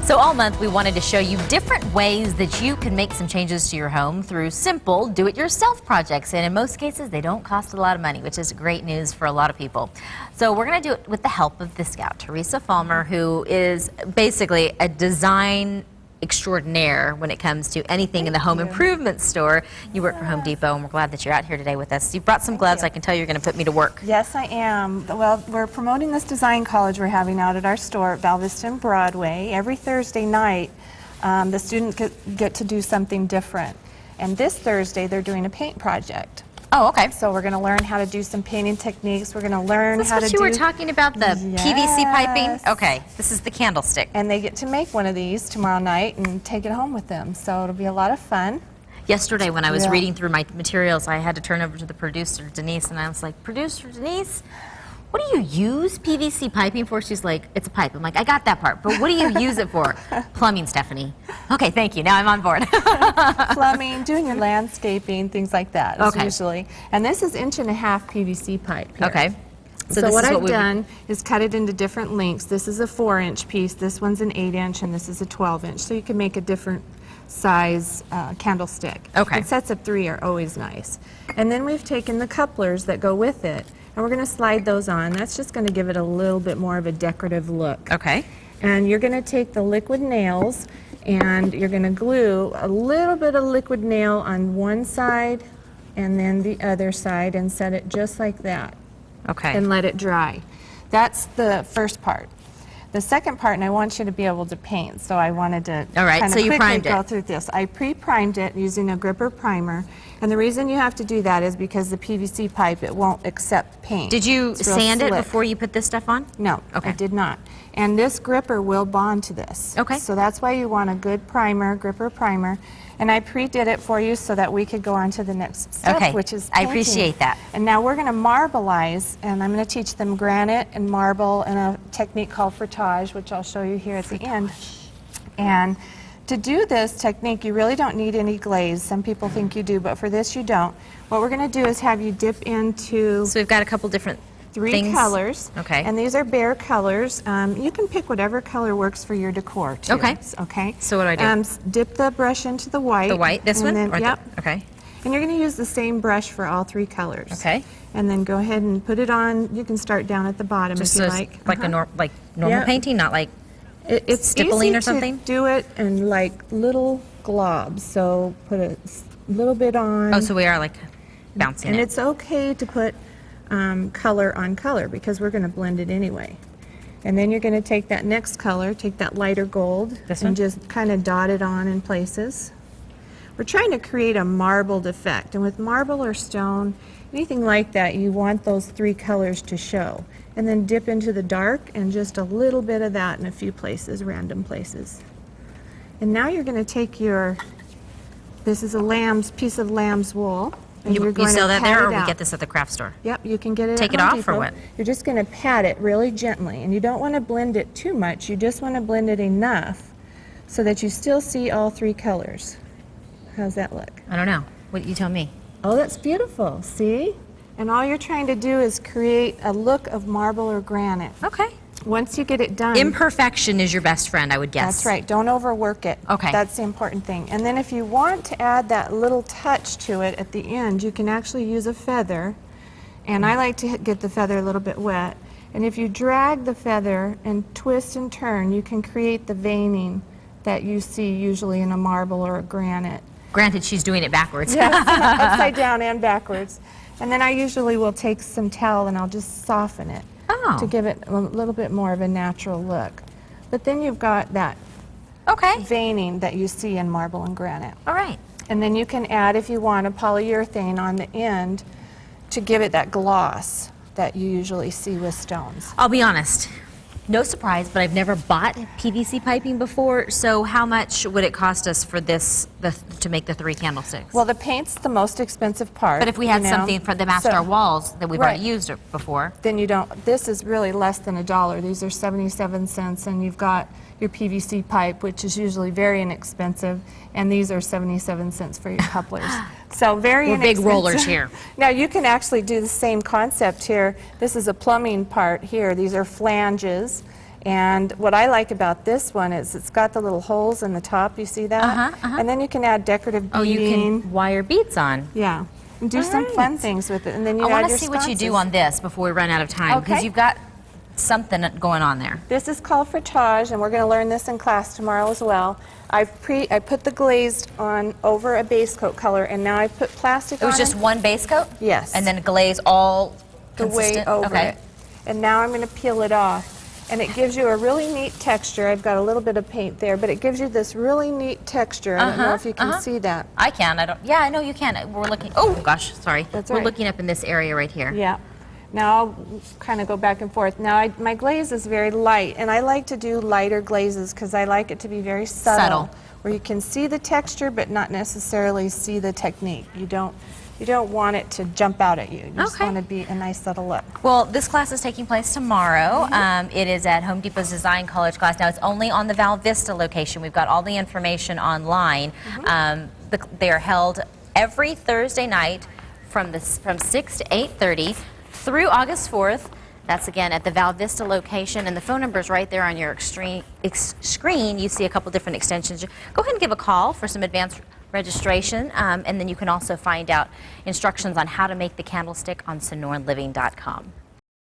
So all month we wanted to show you different ways that you can make some changes to your home through simple do-it-yourself projects, and in most cases they don't cost a lot of money, which is great news for a lot of people. So we're going to do it with the help of this gal, Teresa Falmer, who is basically a design extraordinaire when it comes to anything in the home improvement store. You work for Home Depot, and we're glad that you're out here today with us. You brought some gloves. I can tell you're going to put me to work. Yes, I am. Well, we're promoting this design college we're having out at our store at Val Vista and Broadway. Every Thursday night, the students get to do something different. And this Thursday, they're doing a paint project. Oh, okay. So we're going to learn how to do some painting techniques. We're going to learn how to do... Is this what you were talking about, the PVC piping? Okay, this is the candlestick. And they get to make one of these tomorrow night and take it home with them. So it'll be a lot of fun. Yesterday when I was reading through my materials, I had to turn over to the producer, Denise, and I was like, Producer Denise, what do you use PVC piping for? She's like, it's a pipe. I'm like, I got that part, but what do you use it for? Plumbing, Stephanie. Okay, thank you. Now I'm on board. Plumbing, doing your landscaping, things like that usually. And this is 1.5 inch PVC pipe here. Okay. So what I've done is cut it into different lengths. This is a 4-inch piece, this one's an 8-inch, and this is a 12-inch. So you can make a different size candlestick. Okay. And sets of 3 are always nice. And then we've taken the couplers that go with it, and we're going to slide those on. That's just going to give it a little bit more of a decorative look. Okay. And you're going to take the liquid nails and you're going to glue a little bit of liquid nail on one side and then the other side and set it just like that. Okay. And let it dry. That's the first part. The second part, and I want you to be able to paint, so I wanted to kind of quickly go through this. I pre-primed it using a gripper primer, and the reason you have to do that is because the PVC pipe, it won't accept paint. Did you sand it before you put this stuff on? No, I did not. And this gripper will bond to this. Okay. So that's why you want a good primer, gripper primer. And I pre-did it for you so that we could go on to the next step, which is painting. I appreciate that. And now we're going to marbleize, and I'm going to teach them granite and marble and a technique called frottage, which I'll show you here at the end. And to do this technique, you really don't need any glaze. Some people think you do, but for this you don't. What we're going to do is have you dip into... So we've got a couple different 3 colors. Okay. And these are bare colors. You can pick whatever color works for your decor, too. Okay. Okay. So what do I do? Dip the brush into the white. The white? This one? Then, yep. Okay. And you're going to use the same brush for all 3 colors. Okay. And then go ahead and put it on. You can start down at the bottom if you like. Like a normal painting, not like it's stippling easy or something? To do it in like little globs. So put a little bit on. Oh, so we are like bouncing And it's okay to put color on color because we're going to blend it anyway. And then you're going to take that next color, take that lighter gold, and just kind of dot it on in places. We're trying to create a marbled effect, and with marble or stone, anything like that, you want those 3 colors to show. And then dip into the dark and just a little bit of that in a few places, random places. And now you're going to take your, this is a piece of lamb's wool. And you sell that there, or we get this at the craft store? Yep, you can get it Take at it Home off, Depot. or what? You're just going to pat it really gently, and you don't want to blend it too much. You just want to blend it enough so that you still see all 3 colors. How's that look? I don't know. What you tell me? Oh, that's beautiful. See? And all you're trying to do is create a look of marble or granite. Okay. Once you get it done... Imperfection is your best friend, I would guess. That's right. Don't overwork it. Okay. That's the important thing. And then if you want to add that little touch to it at the end, you can actually use a feather. And I like to get the feather a little bit wet. And if you drag the feather and twist and turn, you can create the veining that you see usually in a marble or a granite. Granted, she's doing it backwards. Yes, upside down and backwards. And then I usually will take some towel and I'll just soften it to give it a little bit more of a natural look. But then you've got that veining that you see in marble and granite. All right. And then you can add, if you want, a polyurethane on the end to give it that gloss that you usually see with stones. I'll be honest. No surprise, but I've never bought PVC piping before, so how much would it cost us for this, to make the 3 candlesticks? Well, the paint's the most expensive part. But if we had something for the matched our walls that we've already used before. Then you don't, this is really less than $1. These are 77 cents, and you've got your PVC pipe, which is usually very inexpensive, and these are 77 cents for your couplers. So very inexpensive. We're big rollers here. Now you can actually do the same concept here. This is a plumbing part here. These are flanges, And what I like about this one is it's got the little holes in the top, you see that? And then you can add decorative beading. Oh, you can wire beads on. Yeah. And do some fun things with it. And then you I add want your to see what you do sconces. on this before we run out of time, because Okay. you've got something going on there. This is called frottage, and we're going to learn this in class tomorrow as well. I put the glazed on over a base coat color, and now I put plastic on It was just one base coat? Yes. And then glaze all the way consistent? over Okay. it. And now I'm going to peel it off. And it gives you a really neat texture. I've got a little bit of paint there, but it gives you this really neat texture. I don't know if you can see that. I can. I don't. Yeah, I know you can. We're looking. Oh gosh, sorry. That's We're right. looking up in this area right here. Yeah. Now I'll kind of go back and forth. Now my glaze is very light, and I like to do lighter glazes because I like it to be very subtle, where you can see the texture but not necessarily see the technique. You don't want it to jump out at you. You just want to be a nice subtle look. Well, this class is taking place tomorrow. It is at Home Depot's Design College class. Now, it's only on the Val Vista location. We've got all the information online. They are held every Thursday night from 6 to 8:30 through August 4th. That's again at the Val Vista location, and the phone number is right there on your screen. You see a couple different extensions. Go ahead and give a call for some advanced registration, and then you can also find out instructions on how to make the candlestick on sonoranliving.com.